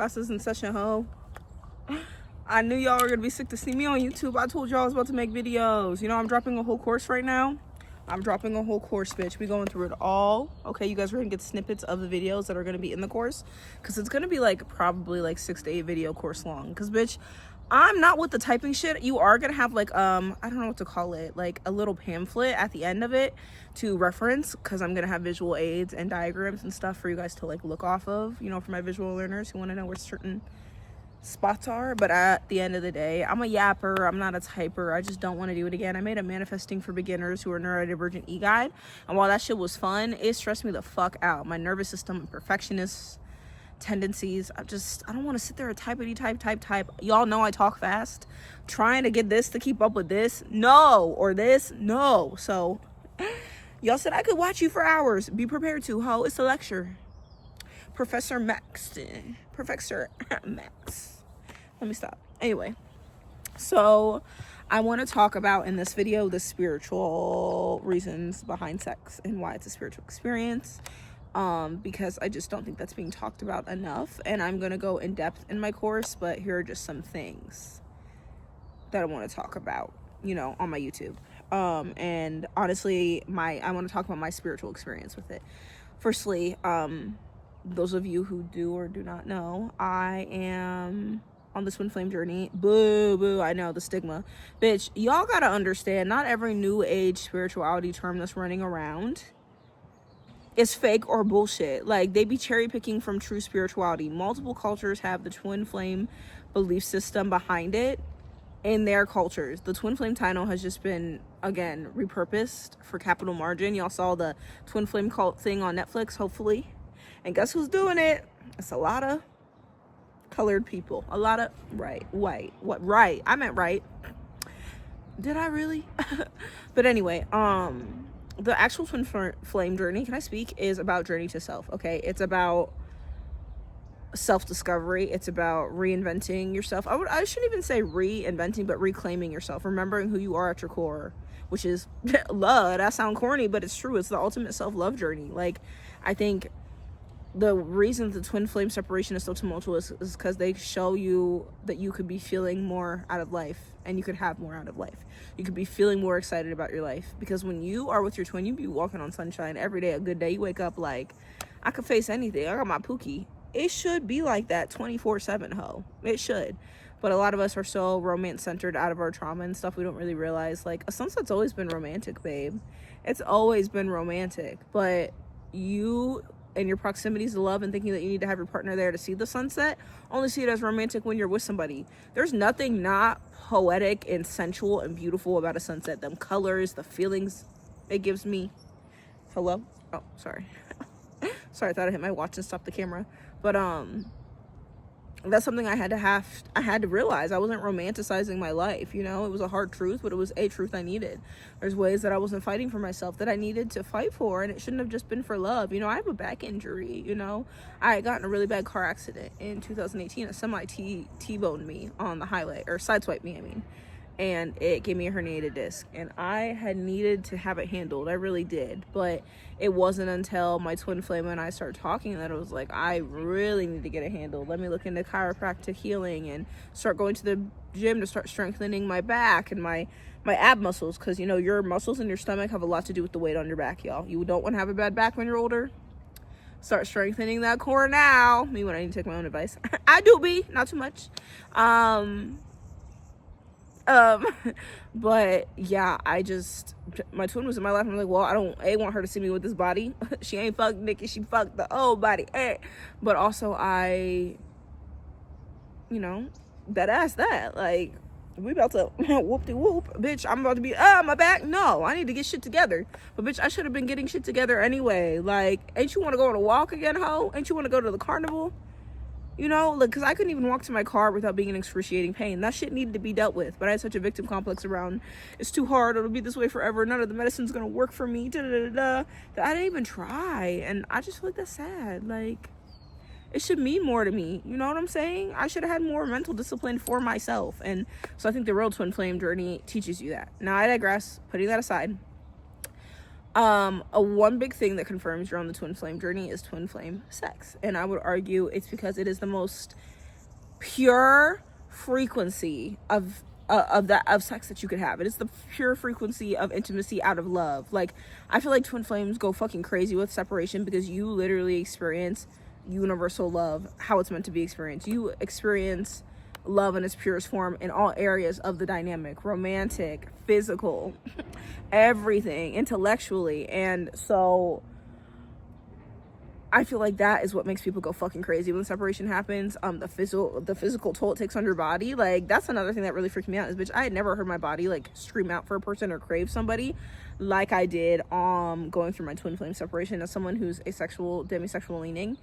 classes in session, ho. I knew y'all were gonna be sick to see me on YouTube. I told y'all I was about to make videos. You know, I'm dropping a whole course right now. I'm dropping a whole course, bitch. We going through it all. Okay, you guys are gonna get snippets of the videos that are gonna be in the course, because it's gonna be like probably like 6 to 8 video course long. Because bitch, I'm not with the typing shit. You are gonna have like I don't know what to call it, like a little pamphlet at the end of it to reference, because I'm gonna have visual aids and diagrams and stuff for you guys to like look off of, you know, for my visual learners who want to know where certain spots are. But at the end of the day, I'm a yapper, I'm not a typer. I just don't want to do it again. I made a manifesting for beginners who are neurodivergent e-guide, and while that shit was fun, it stressed me the fuck out. My nervous system and perfectionist tendencies, I don't want to sit there and type. Y'all know I talk fast, trying to get this to keep up with this, no, or this, no. So y'all said I could watch you for hours. Be prepared to, ho. It's a lecture. Professor Max. Let me stop. Anyway, so I want to talk about in this video the spiritual reasons behind sex and why it's a spiritual experience, because I just don't think that's being talked about enough. And I'm going to go in depth in my course, but here are just some things that I want to talk about, you know, on my YouTube. And honestly, I want to talk about my spiritual experience with it. Firstly, those of you who do or do not know, I am on the twin flame journey. Boo, I know, the stigma. Bitch, y'all gotta understand, not every new age spirituality term that's running around is fake or bullshit. Like, they be cherry picking from true spirituality. Multiple cultures have the twin flame belief system behind it in their cultures. The twin flame title has just been, again, repurposed for capital margin. Y'all saw the twin flame cult thing on Netflix, hopefully. And guess who's doing it? It's a lot of colored people. A lot of white. I meant right. Did I really? But anyway, the actual twin flame journey, can I speak, is about journey to self. Okay, it's about self-discovery. It's about reinventing yourself. I shouldn't even say reinventing, but reclaiming yourself, remembering who you are at your core, which is love. That sounds corny, but it's true. It's the ultimate self-love journey. Like, I think the reason the twin flame separation is so tumultuous is because they show you that you could be feeling more out of life, and you could have more out of life. You could be feeling more excited about your life, because when you are with your twin, you be walking on sunshine every day, a good day. You wake up like, I could face anything. I got my Pookie. It should be like that 24/7, ho. It should. But a lot of us are so romance-centered out of our trauma and stuff, we don't really realize, like, a sunset's always been romantic, babe. It's always been romantic. But you and your proximities to love and thinking that you need to have your partner there to see the sunset, only see it as romantic when you're with somebody. There's nothing not poetic and sensual and beautiful about a sunset. Them colors, the feelings it gives me. Hello? Oh, sorry. Sorry, I thought I hit my watch and stopped the camera. But that's something I had to realize. I wasn't romanticizing my life, you know. It was a hard truth, but it was a truth I needed. There's ways that I wasn't fighting for myself that I needed to fight for, and it shouldn't have just been for love. You know, I have a back injury, you know. I got in a really bad car accident in 2018. A semi T-boned me on the highway, or sideswiped me, I mean. And it gave me a herniated disc, and I had needed to have it handled. I really did. But it wasn't until my twin flame and I started talking that it was like, I really need to get it handled. Let me look into chiropractic healing and start going to the gym to start strengthening my back and my ab muscles, because, you know, your muscles in your stomach have a lot to do with the weight on your back, y'all. You don't want to have a bad back when you're older. Start strengthening that core now. Me when I need to take my own advice. I do be, not too much. But yeah, my twin was in my life. I'm like, well, I don't want her to see me with this body. She ain't fucked Nikki, she fucked the old body. But also you know, that like, we about to whoop-de-whoop, bitch. I'm about to be my back. No, I need to get shit together. But bitch, I should have been getting shit together anyway. Like, ain't you want to go on a walk again, ho? Ain't you want to go to the carnival? You know, like, because I couldn't even walk to my car without being in excruciating pain. That shit needed to be dealt with. But I had such a victim complex around, it's too hard, it'll be this way forever, none of the medicine's gonna work for me, that I didn't even try. And I just feel like that's sad. Like, it should mean more to me. You know what I'm saying? I should have had more mental discipline for myself. And so I think the real twin flame journey teaches you that. Now, I digress. Putting that aside. One big thing that confirms you're on the twin flame journey is twin flame sex, and I would argue it's because it is the most pure frequency of sex that you could have. It is the pure frequency of intimacy out of love. Like, I feel like twin flames go fucking crazy with separation because you literally experience universal love how it's meant to be experienced. You experience love in its purest form in all areas of the dynamic, romantic, physical, everything, intellectually. And so I feel like that is what makes people go fucking crazy when separation happens. The physical toll it takes on your body. Like, that's another thing that really freaked me out is, bitch, I had never heard my body like scream out for a person or crave somebody like I did going through my twin flame separation as someone who's asexual, demisexual leaning.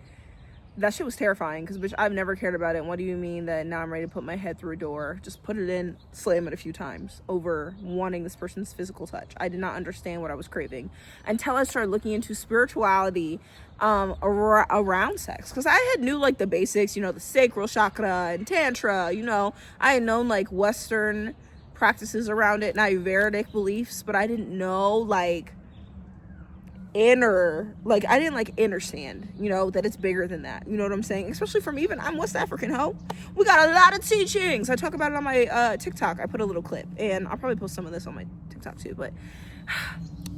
That shit was terrifying because, bitch, I've never cared about it. And what do you mean that now I'm ready to put my head through a door, just put it in, slam it a few times over wanting this person's physical touch? I did not understand what I was craving until I started looking into spirituality around sex, because I had knew like the basics, you know, the sacral chakra and tantra, you know, I had known like Western practices around it and Ayurvedic beliefs, but I didn't know like I didn't like understand, you know, that it's bigger than that, you know what I'm saying? Especially from I'm West African, ho. We got a lot of teachings. I talk about it on my TikTok. I put a little clip, and I'll probably post some of this on my TikTok too, but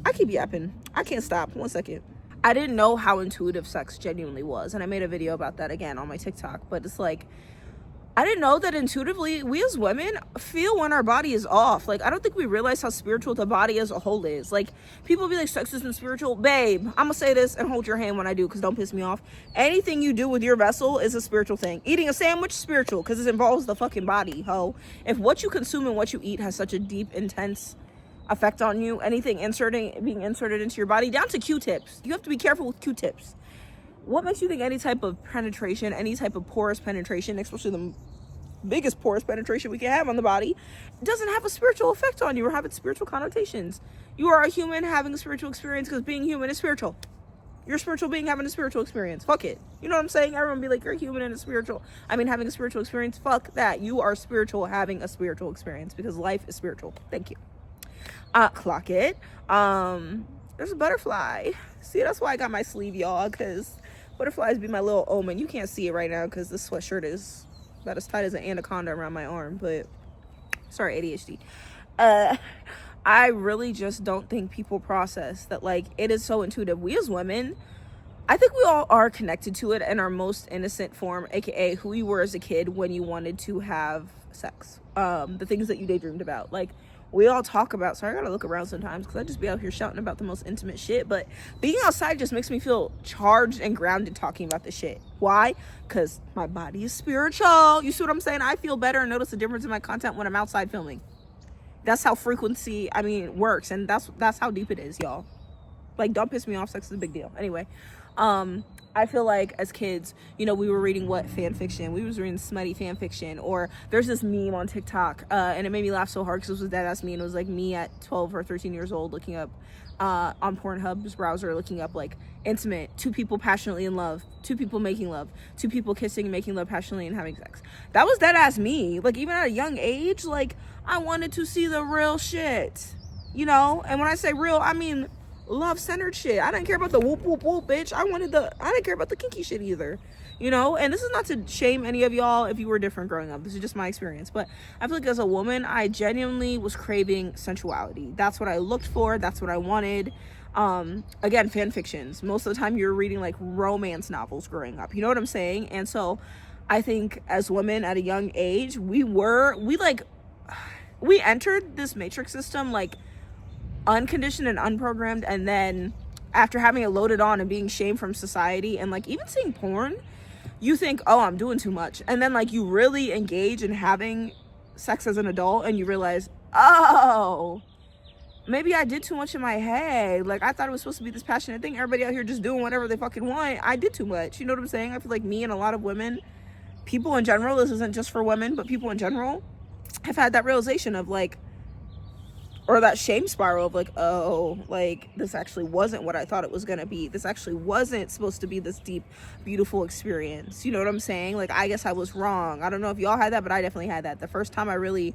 I keep yapping. I can't stop. 1 second. I didn't know how intuitive sex genuinely was, and I made a video about that again on my TikTok, but it's like, I didn't know that intuitively we as women feel when our body is off. Like, I don't think we realize how spiritual the body as a whole is. Like, people be like, sex isn't spiritual. Babe, I'm gonna say this and hold your hand when I do, because don't piss me off. Anything you do with your vessel is a spiritual thing. Eating a sandwich, spiritual, because it involves the fucking body, ho. If what you consume and what you eat has such a deep, intense effect on you, anything being inserted into your body, down to Q-tips. You have to be careful with Q-tips. What makes you think any type of penetration, any type of porous penetration, especially the biggest porous penetration we can have on the body, doesn't have a spiritual effect on you or have its spiritual connotations? You are a human having a spiritual experience because being human is spiritual. You're a spiritual being having a spiritual experience. Fuck it. You know what I'm saying? Everyone be like, you're human and having a spiritual experience. Fuck that. You are spiritual having a spiritual experience because life is spiritual. Thank you. Clock it. There's a butterfly. See, that's why I got my sleeve, y'all, because butterflies be my little omen. You can't see it right now because this sweatshirt is about as tight as an anaconda around my arm, but sorry, ADHD. I really just don't think people process that, like, it is so intuitive. We as women, I think we all are connected to it in our most innocent form, aka who you were as a kid when you wanted to have sex. The things that you daydreamed about. Like, we all talk about, sorry, I gotta look around sometimes because I just be out here shouting about the most intimate shit, but being outside just makes me feel charged and grounded talking about this shit. Why? Because my body is spiritual. You see what I'm saying? I feel better and notice the difference in my content when I'm outside filming. That's how frequency, works, and that's how deep it is, y'all. Like, don't piss me off, sex is a big deal. Anyway, I feel like as kids, you know, we were reading fan fiction? We was reading smutty fan fiction, or there's this meme on TikTok, and it made me laugh so hard because it was a deadass meme. It was like me at 12 or 13 years old looking up on Pornhub's browser, looking up like intimate, two people passionately in love, two people making love, two people kissing and making love passionately and having sex. That was deadass me. Like, even at a young age, like, I wanted to see the real shit, you know? And when I say real, I mean love-centered shit. I didn't care about the whoop whoop whoop, bitch. I didn't care about the kinky shit either, you know? And this is not to shame any of y'all if you were different growing up. This is just my experience. But I feel like as a woman, I genuinely was craving sensuality. That's what I looked for. That's what I wanted. Again, fan fictions. Most of the time you're reading like romance novels growing up. You know what I'm saying? And so I think as women at a young age, we entered this matrix system like unconditioned and unprogrammed, and then after having it loaded on and being shamed from society and like even seeing porn, you think, oh, I'm doing too much, and then like you really engage in having sex as an adult and you realize, oh, maybe I did too much in my head. Like, I thought it was supposed to be this passionate thing, everybody out here just doing whatever they fucking want. I did too much, you know what I'm saying? I feel like me and a lot of women, people in general, this isn't just for women, but people in general have had that realization of like, or that shame spiral of like, oh, like, this actually wasn't what I thought it was gonna be. This actually wasn't supposed to be this deep, beautiful experience. You know what I'm saying? Like, I guess I was wrong. I don't know if y'all had that, but I definitely had that. The first time I really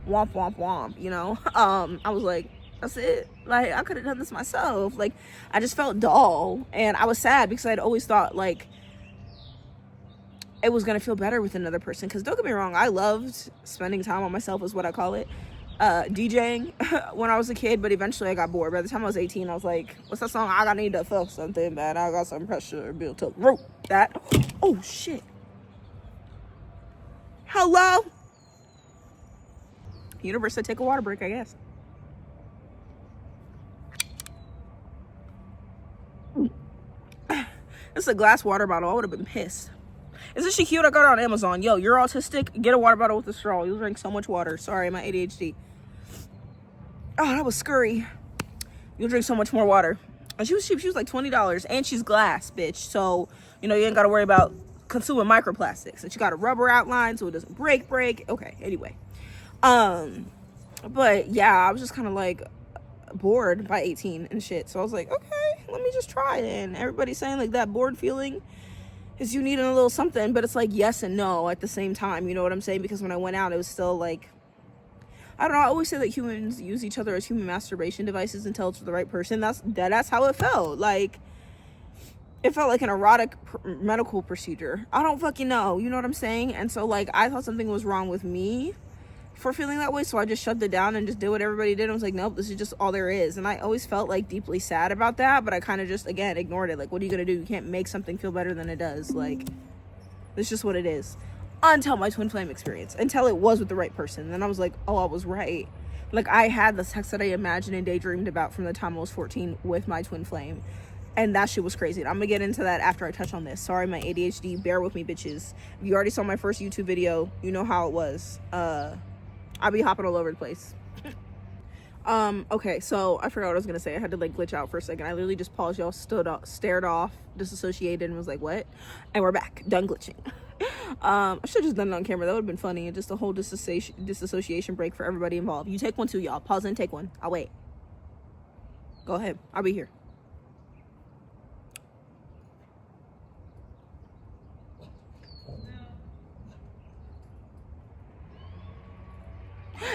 womp, you know? I was like, That's it. Like, I could have done this myself. Like, I just felt dull, and I was sad because I'd always thought, like, it was gonna feel better with another person. Because don't get me wrong, I loved spending time on myself, is what I call it, DJing when I was a kid, but eventually I got bored. By the time I was 18, I was like, what's that song? I need to feel something bad. I got some pressure built up. Wrote that. Oh, shit. Hello? Universe said take a water break, I guess. This is a glass water bottle. I would have been pissed. Isn't she cute? I got her on Amazon. Yo, you're autistic? Get a water bottle with a straw. You'll drink so much water. Sorry, my ADHD. Oh, that was scurry. You'll drink so much more water. And she was cheap. She was like $20. And she's glass, bitch. So, you know, you ain't got to worry about consuming microplastics. And she got a rubber outline so it doesn't break. Okay, anyway. But yeah, I was just kind of like bored by 18 and shit. So I was like, okay, let me just try it. And everybody's saying like that bored feeling is you need a little something, but it's like yes and no at the same time. You know what I'm saying? Because when I went out, it was still like, I don't know. I always say that humans use each other as human masturbation devices until it's the right person. That's how it felt. Like, it felt like an erotic medical procedure. I don't fucking know. You know what I'm saying? And so like, I thought something was wrong with me for feeling that way, so I just shoved it down and just did what everybody did. I was like, nope, this is just all there is. And I always felt like deeply sad about that, but I kind of just, again, ignored it. Like, what are you gonna do? You can't make something feel better than it does. Like, it's just what it is. Until my twin flame experience, until it was with the right person. And then I was like, oh, I was right. Like, I had the sex that I imagined and daydreamed about from the time I was 14 with my twin flame, and that shit was crazy. And I'm gonna get into that after I touch on this. Sorry, my ADHD, bear with me, bitches. If you already saw my first YouTube video, you know how it was. I'll be hopping all over the place. Okay, so I forgot what I was gonna say. I had to like glitch out for a second. I literally just paused, y'all, stared off, disassociated, and was like, what? And we're back, done glitching. I should have just done it on camera. That would have been funny. And just a whole disassociation break for everybody involved. You take one too, y'all. Pause and take one. I'll wait. Go ahead. I'll be here.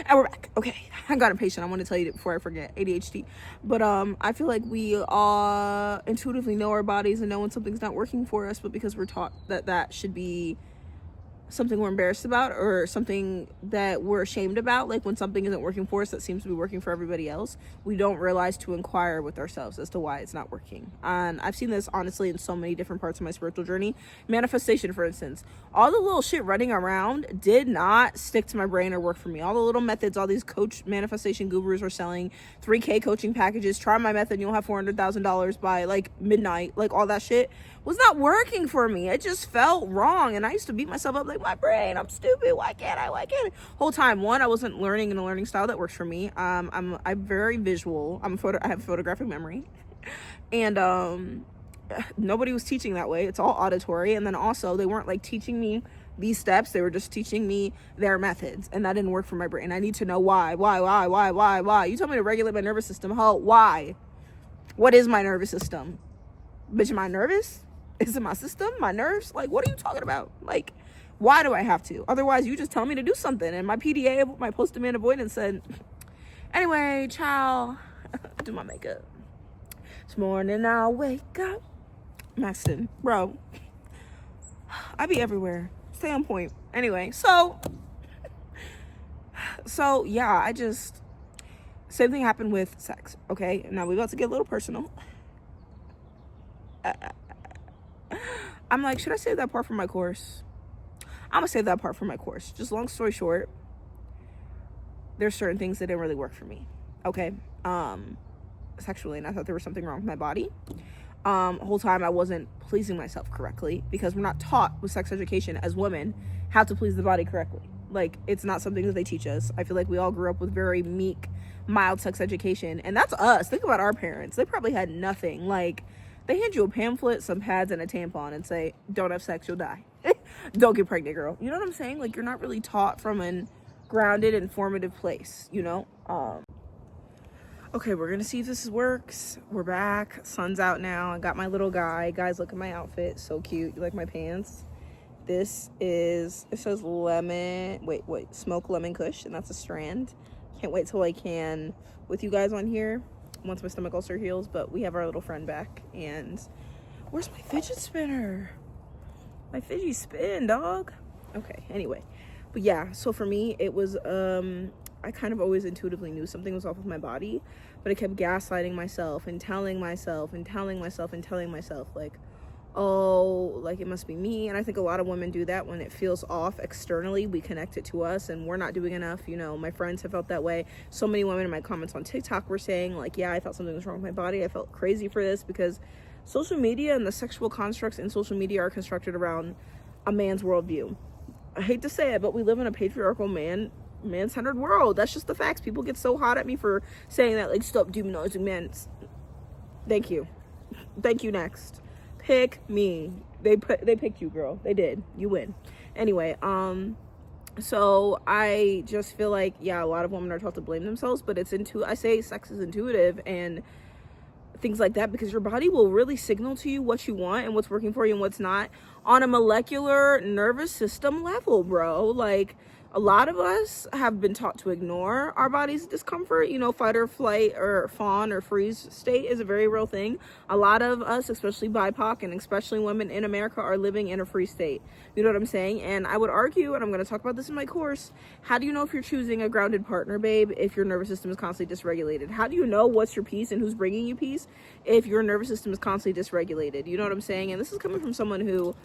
And we're back. Okay, I got impatient. I want to tell you that before I forget. ADHD. But I feel like we all intuitively know our bodies and know when something's not working for us, but because we're taught that that should be something we're embarrassed about or something that we're ashamed about, like when something isn't working for us that seems to be working for everybody else, we don't realize to inquire with ourselves as to why it's not working. And I've seen this honestly in so many different parts of my spiritual journey. Manifestation, for instance, all the little shit running around did not stick to my brain or work for me. All the little methods, all these coach manifestation gurus were selling 3K coaching packages, try my method and you'll have $400,000 by like midnight, like all that shit was not working for me. It just felt wrong. And I used to beat myself up like, my brain, I'm stupid. Why can't I? Whole time, one, I wasn't learning in a learning style that works for me. I'm very visual. I have photographic memory. And nobody was teaching that way. It's all auditory. And then also they weren't like teaching me these steps. They were just teaching me their methods. And that didn't work for my brain. I need to know why. You told me to regulate my nervous system. Why? What is my nervous system? Bitch, am I nervous? Is it my system? My nerves? Like, what are you talking about? Like, why do I have to? Otherwise, you just tell me to do something. And my PDA, my post-demand avoidance said, anyway, ciao. Do my makeup. This morning I'll wake up. Maxton, bro. I be everywhere. Stay on point. Anyway, so yeah, same thing happened with sex, okay? Now we're about to get a little personal. I'm like, should I save that part for my course? I'm gonna save that part for my course. Just long story short, there's certain things that didn't really work for me, okay? Sexually, and I thought there was something wrong with my body. Whole time I wasn't pleasing myself correctly because we're not taught with sex education as women how to please the body correctly. Like, it's not something that they teach us. I feel like we all grew up with very meek, mild sex education, and that's us. Think about our parents. They probably had nothing. Like, they hand you a pamphlet, some pads, and a tampon and say, don't have sex, you'll die. Don't get pregnant, girl. You know what I'm saying? Like, you're not really taught from a grounded, informative place, you know? Okay, we're gonna see if this works. We're back. Sun's out now. I got my little guy. Guys, look at my outfit. So cute. You like my pants? It says lemon, wait, smoke lemon kush, and that's a strand. can't wait till I can with you guys on here once my stomach ulcer heals. But we have our little friend back, and where's my fidget spinner? My fidget spin, dog. Okay, anyway, but yeah, so for me it was I kind of always intuitively knew something was off with my body, but I kept gaslighting myself and telling myself like, oh, like it must be me. And I think a lot of women do that when it feels off externally. We connect it to us and we're not doing enough. You know, my friends have felt that way. So many women in my comments on TikTok were saying like, yeah, I thought something was wrong with my body. I felt crazy for this because social media and the sexual constructs in social media are constructed around a man's worldview. I hate to say it, but we live in a patriarchal man-centered world. That's just the facts. People get so hot at me for saying that, like, stop demonizing men. Thank you. Next. Pick me. They picked you, girl. They did. You win. Anyway, so I just feel like, yeah, a lot of women are taught to blame themselves, but I say sex is intuitive and things like that, because your body will really signal to you what you want and what's working for you and what's not on a molecular nervous system level, bro. Like, a lot of us have been taught to ignore our body's discomfort. You know, fight or flight or fawn or freeze state is a very real thing. A lot of us, especially BIPOC and especially women in America, are living in a freeze state. You know what I'm saying? And I would argue, and I'm going to talk about this in my course, how do you know if you're choosing a grounded partner, babe, if your nervous system is constantly dysregulated? How do you know what's your peace and who's bringing you peace if your nervous system is constantly dysregulated? You know what I'm saying? And this is coming from someone who,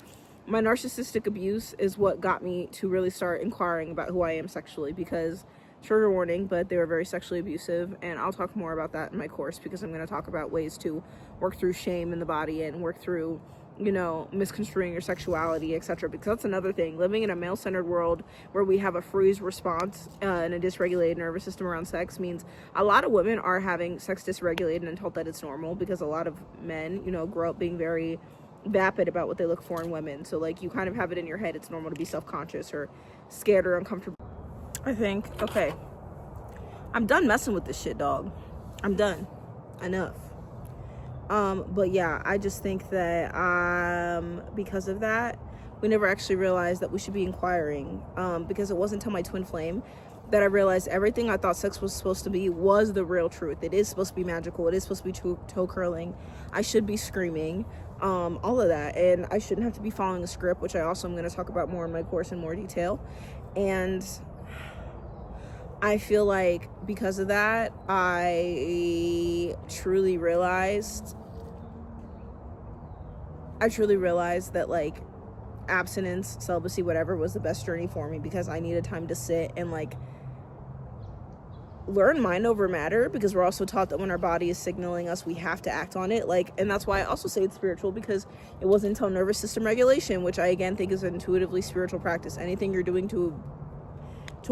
my narcissistic abuse is what got me to really start inquiring about who I am sexually, because, trigger warning, but they were very sexually abusive, and I'll talk more about that in my course, because I'm going to talk about ways to work through shame in the body and work through, you know, misconstruing your sexuality, etc. Because that's another thing. Living in a male-centered world where we have a freeze response and a dysregulated nervous system around sex means a lot of women are having sex dysregulated and told that it's normal, because a lot of men, you know, grow up being very vapid about what they look for in women. So like, you kind of have it in your head it's normal to be self-conscious or scared or uncomfortable. I think, okay, I'm done messing with this shit, dog. I'm done. Enough. But yeah, I just think that because of that, we never actually realized that we should be inquiring, because it wasn't until my twin flame that I realized everything I thought sex was supposed to be was the real truth. It is supposed to be magical. It is supposed to be toe curling. I should be screaming, all of that. And I shouldn't have to be following a script, which I also am going to talk about more in my course in more detail. And I feel like because of that, I truly realized that, like, abstinence, celibacy, whatever, was the best journey for me, because I needed time to sit and, like, learn mind over matter, because we're also taught that when our body is signaling us, we have to act on it. Like, and that's why I also say it's spiritual, because it wasn't until nervous system regulation, which I again think is an intuitively spiritual practice. Anything you're doing to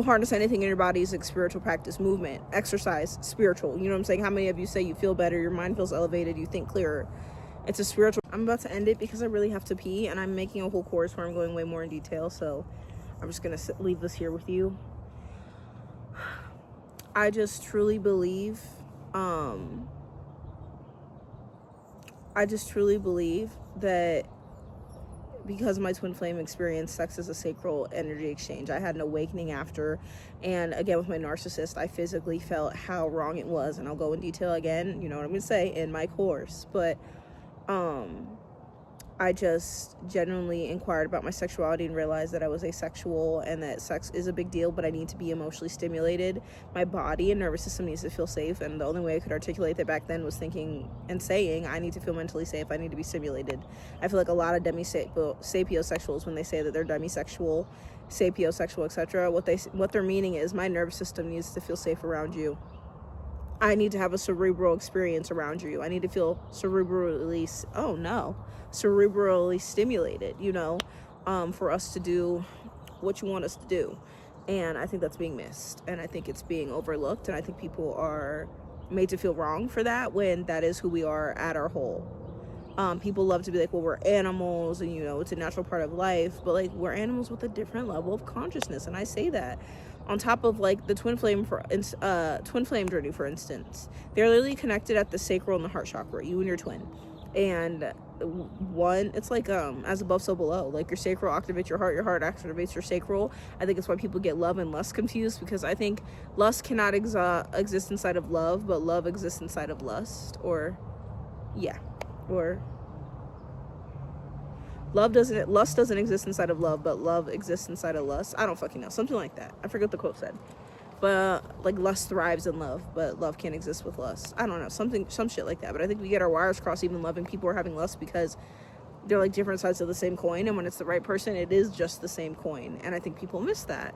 harness anything in your body is a spiritual practice. Movement, exercise, spiritual. You know what I'm saying? How many of you say you feel better, your mind feels elevated, you think clearer? It's a spiritual. I'm about to end it because I really have to pee, and I'm making a whole course where I'm going way more in detail, so I'm just gonna leave this here with you. I just truly believe that because of my twin flame experience, sex is a sacral energy exchange. I had an awakening after, and again with my narcissist, I physically felt how wrong it was, and I'll go in detail again, you know what I'm gonna say, in my course. But I just genuinely inquired about my sexuality and realized that I was asexual, and that sex is a big deal, but I need to be emotionally stimulated. My body and nervous system needs to feel safe, and the only way I could articulate that back then was thinking and saying, I need to feel mentally safe, I need to be stimulated. I feel like a lot of sapiosexuals, when they say that they're demisexual, sapiosexual, etc., what they're meaning is, my nervous system needs to feel safe around you. I need to have a cerebral experience around you. I need to feel cerebrally stimulated, you know, for us to do what you want us to do. And I think that's being missed, and I think it's being overlooked, and I think people are made to feel wrong for that, when that is who we are at our whole. People love to be like, well, we're animals, and, you know, it's a natural part of life, but, like, we're animals with a different level of consciousness, and I say that. On top of, like, the twin flame journey, for instance, they're literally connected at the sacral and the heart chakra, you and your twin. And one, it's like as above so below. Like your sacral activates your heart activates your sacral. I think it's why people get love and lust confused, because I think lust cannot exist inside of love, but love exists inside of lust. Or lust doesn't exist inside of love, but love exists inside of lust. I don't fucking know, something like that. I forget what the quote said, but like lust thrives in love, but love can't exist with lust. I don't know, some shit like that. But I think we get our wires crossed even loving people or having lust, because they're like different sides of the same coin, and when it's the right person, it is just the same coin. And I think people miss that.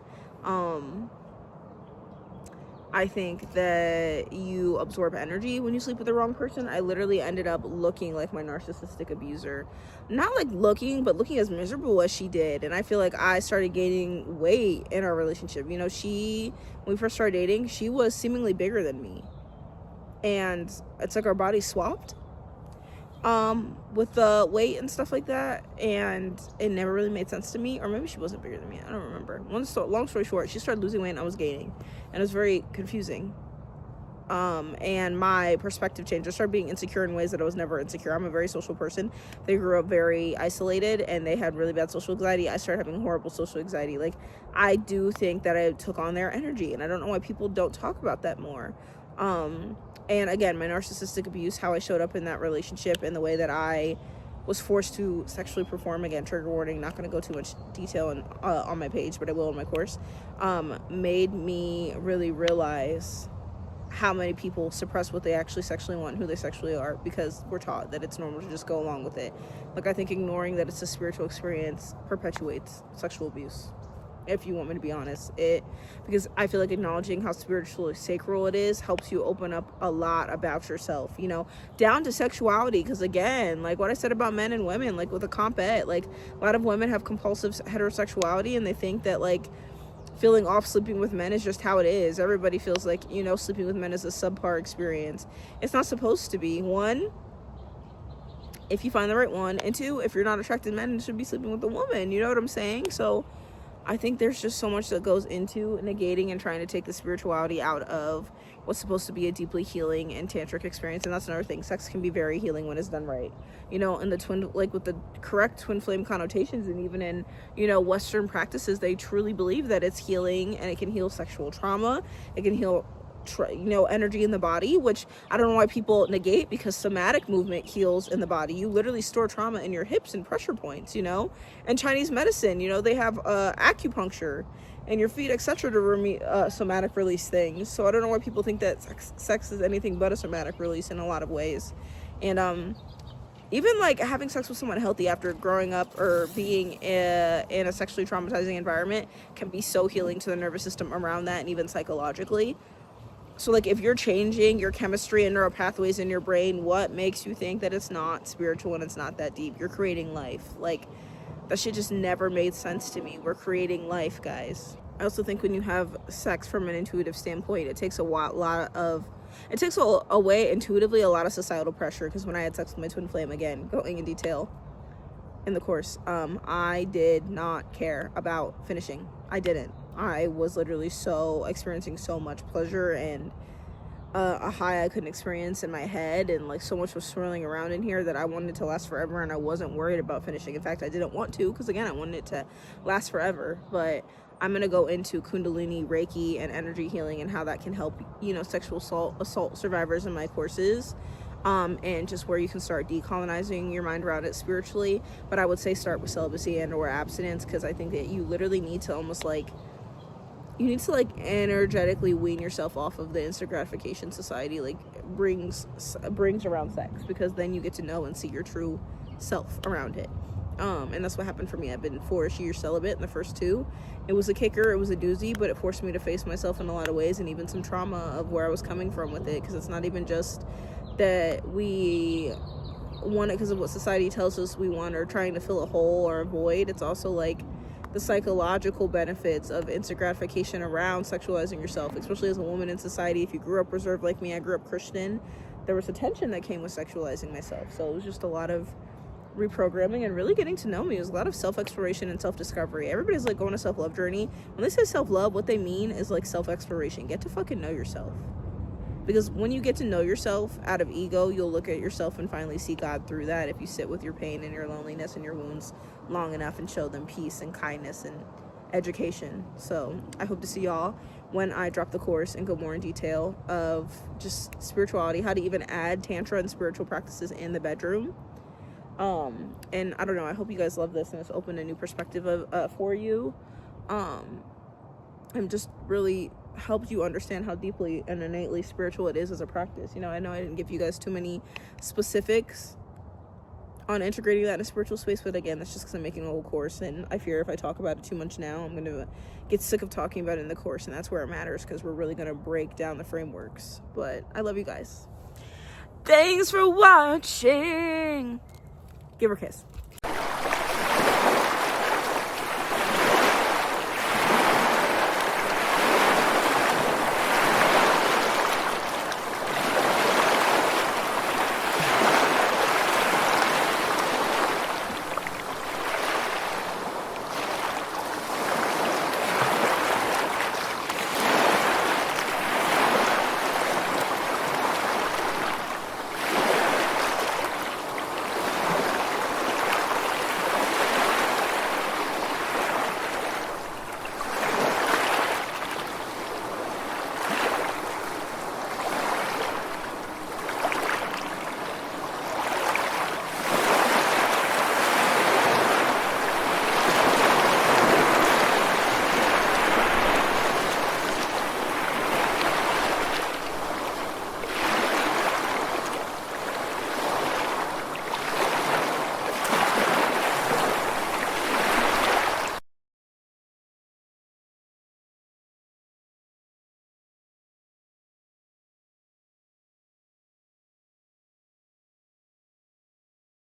I think that you absorb energy when you sleep with the wrong person. I literally ended up looking like my narcissistic abuser. Not like looking, but looking as miserable as she did. And I feel like I started gaining weight in our relationship. You know, when we first started dating, she was seemingly bigger than me. And it's like our bodies swapped with the weight and stuff like that, and it never really made sense to me. Or maybe she wasn't bigger than me, I don't remember. Long story short, she started losing weight and I was gaining, and it was very confusing. And my perspective changed. I started being insecure in ways that I was never insecure. I'm a very social person. They grew up very isolated and they had really bad social anxiety. I started having horrible social anxiety. Like, I do think that I took on their energy, and I don't know why people don't talk about that more. And again, my narcissistic abuse, how I showed up in that relationship, and the way that I was forced to sexually perform, again, trigger warning, not going to go too much detail on my page, but I will in my course, made me really realize how many people suppress what they actually sexually want, who they sexually are, because we're taught that it's normal to just go along with it. Like, I think ignoring that it's a spiritual experience perpetuates sexual abuse, if you want me to be honest. Because I feel like acknowledging how spiritually sacral it is helps you open up a lot about yourself, you know, down to sexuality. Because again, like what I said about men and women, like with a comp ed, like a lot of women have compulsive heterosexuality, and they think that like feeling off sleeping with men is just how it is. Everybody feels like, you know, sleeping with men is a subpar experience. It's not supposed to be. One, if you find the right one, and two, if you're not attracted to men, you should be sleeping with a woman. You know what I'm saying? So I think there's just so much that goes into negating and trying to take the spirituality out of what's supposed to be a deeply healing and tantric experience. And that's another thing. Sex can be very healing when it's done right. You know, and with the correct twin flame connotations, and even in, you know, Western practices, they truly believe that it's healing, and it can heal sexual trauma. It can heal energy in the body, which I don't know why people negate, because somatic movement heals in the body. You literally store trauma in your hips and pressure points, you know. And Chinese medicine, you know, they have acupuncture in your feet, etc., to somatic release things. So I don't know why people think that sex is anything but a somatic release in a lot of ways. And even like having sex with someone healthy after growing up or being in a sexually traumatizing environment can be so healing to the nervous system around that, and even psychologically. So, like, if you're changing your chemistry and neural pathways in your brain, what makes you think that it's not spiritual and it's not that deep? You're creating life. Like, that shit just never made sense to me. We're creating life, guys. I also think when you have sex from an intuitive standpoint, it takes away intuitively a lot of societal pressure. Because when I had sex with my twin flame, again, going in detail in the course, I did not care about finishing. I didn't. I was literally experiencing so much pleasure and a high I couldn't experience in my head, and like so much was swirling around in here that I wanted it to last forever, and I wasn't worried about finishing. In fact, I didn't want to, because again, I wanted it to last forever. But I'm going to go into Kundalini, Reiki, and energy healing, and how that can help, you know, sexual assault survivors in my courses. And just where you can start decolonizing your mind around it spiritually. But I would say start with celibacy and or abstinence, because I think that you literally need to energetically wean yourself off of the instant gratification society like brings around sex, because then you get to know and see your true self around it. And that's what happened for me. I've been 4 years celibate, in the first 2. It was a kicker, it was a doozy, but it forced me to face myself in a lot of ways, and even some trauma of where I was coming from with it, because it's not even just that we want it because of what society tells us we want, or trying to fill a hole or a void. It's also like the psychological benefits of instant gratification around sexualizing yourself, especially as a woman in society. If you grew up reserved like me, I grew up Christian, there was a tension that came with sexualizing myself. So it was just a lot of reprogramming and really getting to know me. It was a lot of self-exploration and self-discovery. Everybody's like going a self-love journey. When they say self-love, what they mean is like self-exploration. Get to fucking know yourself. Because when you get to know yourself out of ego, you'll look at yourself and finally see God through that if you sit with your pain and your loneliness and your wounds long enough and show them peace and kindness and education. So I hope to see y'all when I drop the course and go more in detail of just spirituality, how to even add tantra and spiritual practices in the bedroom. And I don't know, I hope you guys love this and it's opened a new perspective of for you. And just really helped you understand how deeply and innately spiritual it is as a practice. You know, I know I didn't give you guys too many specifics on integrating that in a spiritual space, but again, that's just because I'm making a whole course, and I fear if I talk about it too much now, I'm gonna get sick of talking about it in the course, and that's where it matters, because we're really gonna break down the frameworks. But I love you guys. Thanks for watching. Give her a kiss.